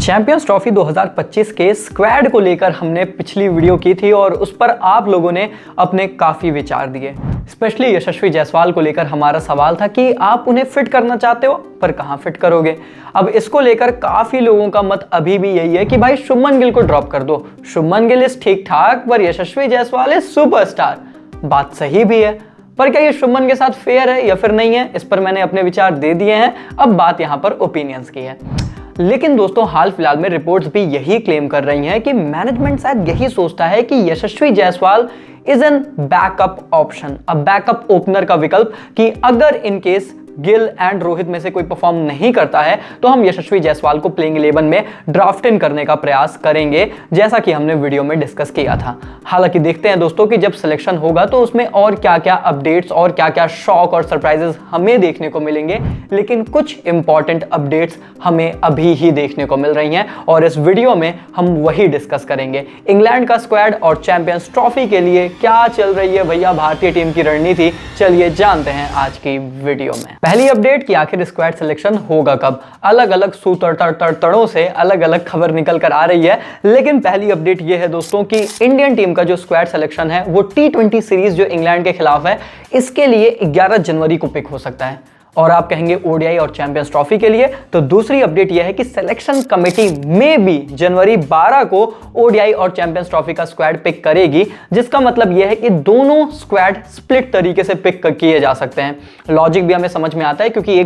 Champions trophy 2025 के squad को लेकर हमने पिछली वीडियो की थी और उस पर आप लोगों ने अपने काफ़ी विचार दिए। स्पेशली यशस्वी जायसवाल को लेकर हमारा सवाल था कि आप उन्हें फिट करना चाहते हो पर कहां फिट करोगे। अब इसको लेकर काफ़ी लोगों का मत अभी भी यही है कि भाई शुभमन गिल को ड्रॉप कर दो। शुभमन गिल इज ठीक ठाक पर यशस्वी जायसवाल इज सुपरस्टार। बात सही भी है, पर क्या ये शुभमन के साथ फेयर है या फिर नहीं है, इस पर मैंने अपने विचार दे दिए हैं। अब बात यहाँ पर ओपिनियंस की है। लेकिन दोस्तों हाल फिलहाल में रिपोर्ट्स भी यही क्लेम कर रही हैं कि मैनेजमेंट शायद यही सोचता है कि Yashasvi Jaiswal is an backup option, अब बैकअप ओपनर का विकल्प, कि अगर in case Gill and Rohit में से कोई परफॉर्म नहीं करता है तो हम यशस्वी जायसवाल को प्लेइंग 11 में ड्राफ्ट इन करने का प्रयास करेंगे, जैसा कि हमने वीडियो में डिस्कस किया था। हालांकि देखते हैं दोस्तों कि जब सिलेक्शन होगा तो उसमें और क्या क्या अपडेट्स और क्या क्या शॉक और सरप्राइजेस हमें देखने को मिलेंगे, लेकिन कुछ इंपॉर्टेंट अपडेट्स हमें अभी ही देखने को मिल रही हैं और इस वीडियो में हम वही डिस्कस करेंगे। इंग्लैंड का स्क्वाड और चैंपियंस ट्रॉफी के लिए क्या चल रही है भैया भारतीय टीम की रणनीति, चलिए जानते हैं आज की वीडियो में। पहली अपडेट कि आखिर स्क्वाड सिलेक्शन होगा कब। अलग अलग सूत्रों से अलग अलग खबर निकल कर आ रही है, लेकिन पहली अपडेट यह है दोस्तों कि इंडियन टीम का जो स्क्वाड सिलेक्शन है वो T20 सीरीज जो इंग्लैंड के खिलाफ है इसके लिए 11 जनवरी को पिक हो सकता है। और आप कहेंगे ओडीआई और चैंपियंस ट्रॉफी के लिए, तो दूसरी अपडेट यह है कि सिलेक्शन कमेटी में भी जनवरी 12 को ओडीआई और चैंपियंस ट्रॉफी का स्क्वाड पिक करेगी, जिसका मतलब यह है कि दोनों स्क्वाड स्प्लिट तरीके से पिक किए जा सकते हैं। लॉजिक भी हमें समझ में आता है क्योंकि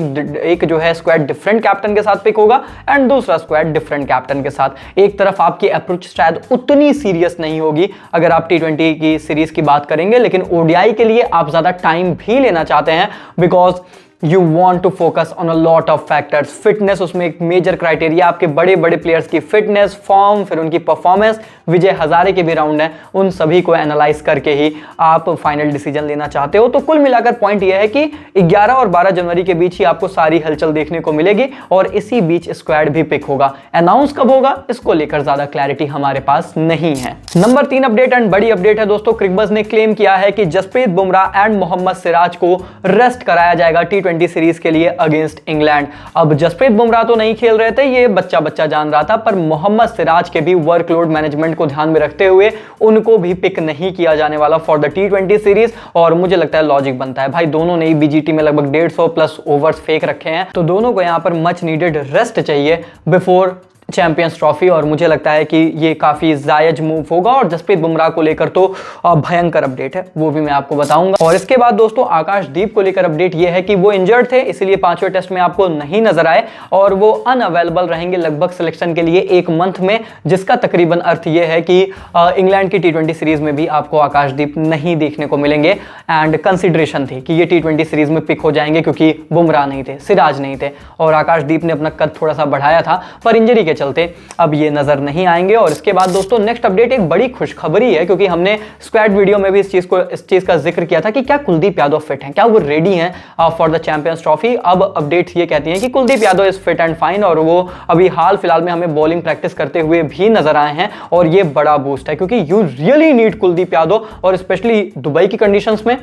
एक जो है स्क्वाड डिफरेंट कैप्टन के साथ पिक होगा एंड दूसरा स्क्वाड डिफरेंट कैप्टन के साथ। एक तरफ आपकी अप्रोच शायद उतनी सीरियस नहीं होगी अगर आप T20 की सीरीज की बात करेंगे, लेकिन ओडीआई के लिए आप ज्यादा टाइम भी लेना चाहते हैं because You want to focus on a lot of factors। Fitness उसमें एक मेजर क्राइटेरिया, आपके बड़े बड़े प्लेयर्स की फिटनेस, फॉर्म, फिर उनकी परफॉर्मेंस, विजय हजारे के भी राउंड हैं, उन सभी को एनालाइज करके ही आप फाइनल डिसीजन लेना चाहते हो। तो कुल मिलाकर पॉइंट यह है कि 11 और 12 जनवरी के बीच ही आपको सारी हलचल देखने को मिलेगी और इसी बीच स्क्वाड भी पिक होगा। अनाउंस कब होगा इसको लेकर ज्यादा क्लैरिटी हमारे पास नहीं है। नंबर 3 अपडेट एंड बड़ी अपडेट है दोस्तों, क्रिकबज़ ने क्लेम किया है कि जसप्रीत बुमराह एंड मोहम्मद सिराज को रेस्ट कराया जाएगा T20 सीरीज के लिए अगेंस्ट इंग्लैंड। अब जसप्रीत बुमराह तो नहीं खेल रहे थे, ये बच्चा जान रहा था, पर मोहम्मद सिराज के भी वर्कलोड मैनेजमेंट को ध्यान में रखते हुए उनको भी पिक नहीं किया जाने वाला फॉर द T20 सीरीज। और मुझे लगता है लॉजिक बनता है, भाई दोनों ने ही बीजीटी में लगभग 150 प्लस ओवर्स फेंक रखे हैं, तो दोनों को यहां पर मच नीडेड रेस्ट चाहिए बिफोर चैंपियंस ट्रॉफी। और मुझे लगता है कि ये काफी जायज मूव होगा और जसप्रीत बुमराह को लेकर तो भयंकर अपडेट है, वो भी मैं आपको बताऊंगा। और इसके बाद दोस्तों आकाशदीप को लेकर अपडेट ये है कि वो इंजर्ड थे, इसलिए 5वें टेस्ट में आपको नहीं नजर आए और वो अनअवेलेबल रहेंगे लगभग सिलेक्शन के लिए 1 मंथ में, जिसका तकरीबन अर्थ ये है कि इंग्लैंड की T20 सीरीज में भी आपको आकाशदीप नहीं देखने को मिलेंगे। एंड कंसिडरेशन थी कि ये T20 सीरीज में पिक हो जाएंगे क्योंकि बुमराह नहीं थे, सिराज नहीं थे और आकाशदीप ने अपना कद थोड़ा सा बढ़ाया था, पर इंजरी के चलते अब ये नजर नहीं आएंगे। और इसके बाद दोस्तों नेक्स्ट अपडेट एक बड़ी खुशखबरी है, क्योंकि हमने स्क्वाड वीडियो में भी इस चीज का जिक्र किया था कि क्या कुलदीप यादव फिट हैं, क्या वो रेडी हैं फॉर द चैंपियंस ट्रॉफी। अब अपडेट्स ये कहती हैं कि Kuldeep Yadav is fit and fine और वो अभी हाल फिलहाल में हमें बॉलिंग प्रैक्टिस करते हुए भी नजर आए हैं और ये बड़ा बूस्ट है, क्योंकि you really need Kuldeep Yadav और स्पेशली दुबई की कंडीशंस में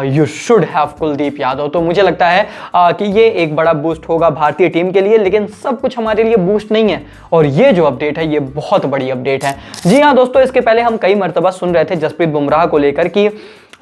you should have Kuldeep Yadav. तो मुझे लगता है कि ये एक बड़ा बूस्ट होगा भारतीय टीम के लिए, लेकिन सब कुछ हमारे लिए बूस्ट नहीं है और ये जो अपडेट है ये बहुत बड़ी अपडेट है। जी हाँ दोस्तों, इसके पहले हम कई मर्तबा सुन रहे थे जसप्रीत बुमराह को लेकर कि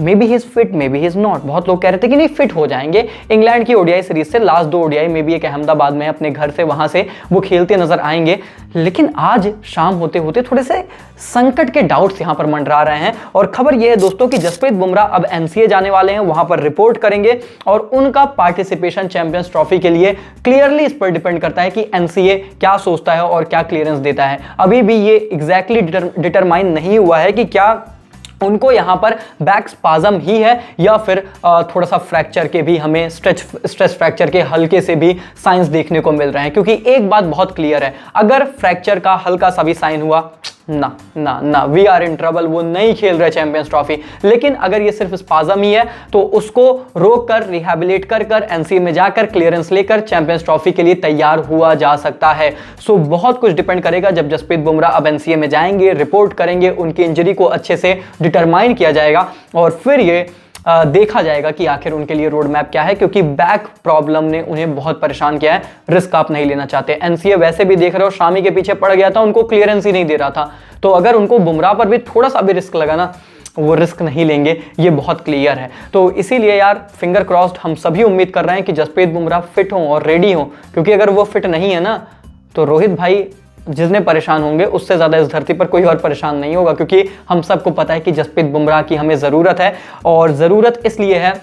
may be he is fit, may be he is not. बहुत लोग कह रहे थे कि नहीं फिट हो जाएंगे इंग्लैंड की ओडीआई सीरीज से, लास्ट 2 ओडीआई में भी एक अहमदाबाद में अपने घर से वहां से वो खेलते नजर आएंगे। लेकिन आज शाम होते होते थोड़े से संकट के डाउट्स यहां पर मंडरा रहे हैं और खबर यह है दोस्तों कि जसप्रीत बुमराह अब एनसीए जाने वाले हैं, वहां पर रिपोर्ट करेंगे और उनका पार्टिसिपेशन चैंपियंस ट्रॉफी के लिए क्लियरली इस पर डिपेंड करता है कि एनसीए क्या सोचता है और क्या क्लियरेंस देता है। अभी भी ये एग्जैक्टली डिटरमाइन नहीं हुआ है कि क्या उनको यहां पर बैक स्पाज्म ही है या फिर थोड़ा सा फ्रैक्चर के भी हमें स्ट्रेस फ्रैक्चर के हल्के से भी साइंस देखने को मिल रहे हैं। क्योंकि एक बात बहुत क्लियर है, अगर फ्रैक्चर का हल्का सा भी साइन हुआ ना ना ना वी आर इन ट्रबल, वो नहीं खेल रहे चैंपियंस ट्रॉफी। लेकिन अगर ये सिर्फ स्पाज्म ही है तो उसको रोक कर रिहैबिलिट कर एनसीए में जाकर क्लियरेंस लेकर चैंपियंस ट्रॉफी के लिए तैयार हुआ जा सकता है। सो बहुत कुछ डिपेंड करेगा जब जसप्रीत बुमराह अब एनसीए में जाएंगे, रिपोर्ट करेंगे, उनकी इंजरी को अच्छे से डिटरमाइन किया जाएगा और फिर ये देखा जाएगा कि आखिर उनके लिए रोड मैप क्या है, क्योंकि बैक प्रॉब्लम ने उन्हें बहुत परेशान किया है। रिस्क आप नहीं लेना चाहते। एनसीए वैसे भी देख रहे हो शामी के पीछे पड़ गया था, उनको क्लियरेंस ही नहीं दे रहा था। तो अगर उनको बुमराह पर भी थोड़ा सा भी रिस्क लगा ना, वो रिस्क नहीं लेंगे, ये बहुत क्लियर है। तो इसीलिए यार फिंगर क्रॉस्ड, हम सभी उम्मीद कर रहे हैं कि जसप्रीत बुमराह फिट हों और रेडी हों, क्योंकि अगर वो फिट नहीं है ना तो रोहित भाई जितने परेशान होंगे उससे ज़्यादा इस धरती पर कोई और परेशान नहीं होगा, क्योंकि हम सबको पता है कि जसप्रीत बुमराह की हमें ज़रूरत है। और ज़रूरत इसलिए है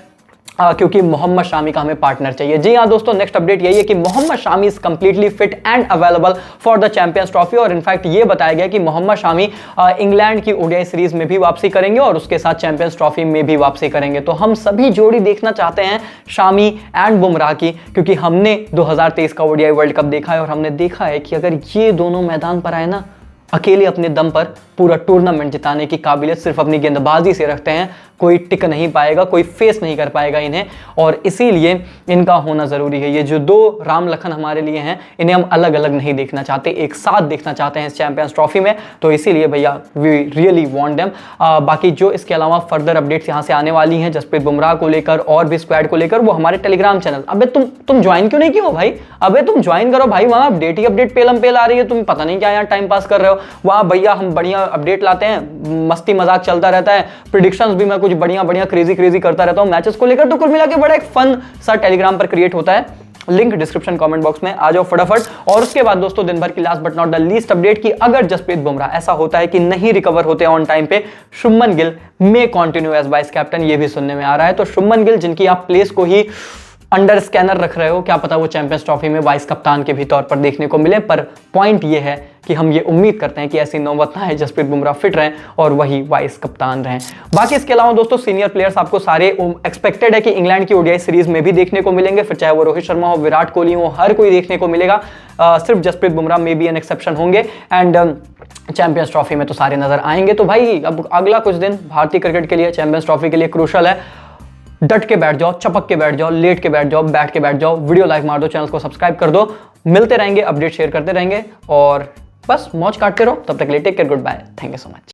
क्योंकि मोहम्मद शामी का हमें पार्टनर चाहिए। जी हाँ दोस्तों, नेक्स्ट अपडेट यही है कि Mohammed Shami is completely fit and available for the Champions Trophy. और इनफैक्ट ये बताया गया कि मोहम्मद शामी इंग्लैंड की ओडीआई सीरीज में भी वापसी करेंगे और उसके साथ चैंपियंस ट्रॉफी में भी वापसी करेंगे। तो हम सभी जोड़ी देखना चाहते हैं शामी एंड बुमराह की, क्योंकि हमने 2023 का ओडीआई वर्ल्ड कप देखा है और हमने देखा है कि अगर ये दोनों मैदान पर आए ना, अकेले अपने दम पर पूरा टूर्नामेंट जिताने की काबिलियत सिर्फ अपनी गेंदबाजी से रखते हैं। कोई टिक नहीं पाएगा, कोई फेस नहीं कर पाएगा इन्हें, और इसीलिए इनका होना ज़रूरी है। ये जो दो राम लखन हमारे लिए हैं, इन्हें हम अलग अलग नहीं देखना चाहते, एक साथ देखना चाहते हैं इस चैंपियंस ट्रॉफी में। तो इसीलिए भैया वी रियली वांट देम। बाकी जो इसके अलावा फर्दर अपडेट्स यहाँ से आने वाली हैं जसप्रीत बुमराह को लेकर और भी स्क्वाड को लेकर, वो हमारे टेलीग्राम चैनल, अबे तुम ज्वाइन क्यों नहीं किए हो भाई? अबे तुम ज्वाइन करो भाई, वहाँ अपडेट ही अपडेट पेलम पेल आ रही है, तुम पता नहीं क्या यहाँ टाइम पास कर रहे हो। वहाँ भैया हम बढ़िया अपडेट लाते हैं, मस्ती मजाक चलता रहता है, प्रिडिक्शंस भी मैं कुछ बढ़िया बढ़िया क्रेजी करता रहता हूं मैचेस को लेकर। तो कुल मिला के बड़ा एक फन सा टेलीग्राम पर क्रिएट होता है, लिंक डिस्क्रिप्शन कमेंट बॉक्स में, आ जाओ फटाफट। और उसके बाद दोस्तों दिन भर की last but not the least update की, अगर जसप्रीत बुमराह ऐसा होता है कि नहीं रिकवर होते ऑन टाइम पे, Shubman Gill may continue as vice captain, ये भी सुनने में आ रहा है। तो शुभमन गिल जिनकी आप प्लेस को ही अंडर स्कैनर रख रहे हो, क्या पता वो चैंपियंस ट्रॉफी में वाइस कप्तान के भी तौर पर देखने को मिले। पर पॉइंट ये है कि हम ये उम्मीद करते हैं कि ऐसी नौबत ना है, जसप्रीत बुमराह फिट रहें और वही वाइस कप्तान रहें। बाकी इसके अलावा दोस्तों सीनियर प्लेयर्स आपको सारे एक्सपेक्टेड है कि इंग्लैंड की ओडीआई सीरीज में भी देखने को मिलेंगे, फिर चाहे वो रोहित शर्मा हो, विराट कोहली हो, हर कोई देखने को मिलेगा। सिर्फ जसप्रीत बुमराह में भी एन एक्सेप्शन होंगे। एंड चैंपियंस ट्रॉफी में तो सारे नजर आएंगे। तो भाई अब अगला कुछ दिन भारतीय क्रिकेट के लिए, चैंपियंस ट्रॉफी के लिए क्रूशल है। डट के बैठ जाओ, चपक के बैठ जाओ, लेट के बैठ जाओ, बैठ के बैठ जाओ, वीडियो लाइक मार दो, चैनल को सब्सक्राइब कर दो। मिलते रहेंगे, अपडेट शेयर करते रहेंगे और बस मौज काटते रहो। तब तक के लिए take care, good bye, thank you so much.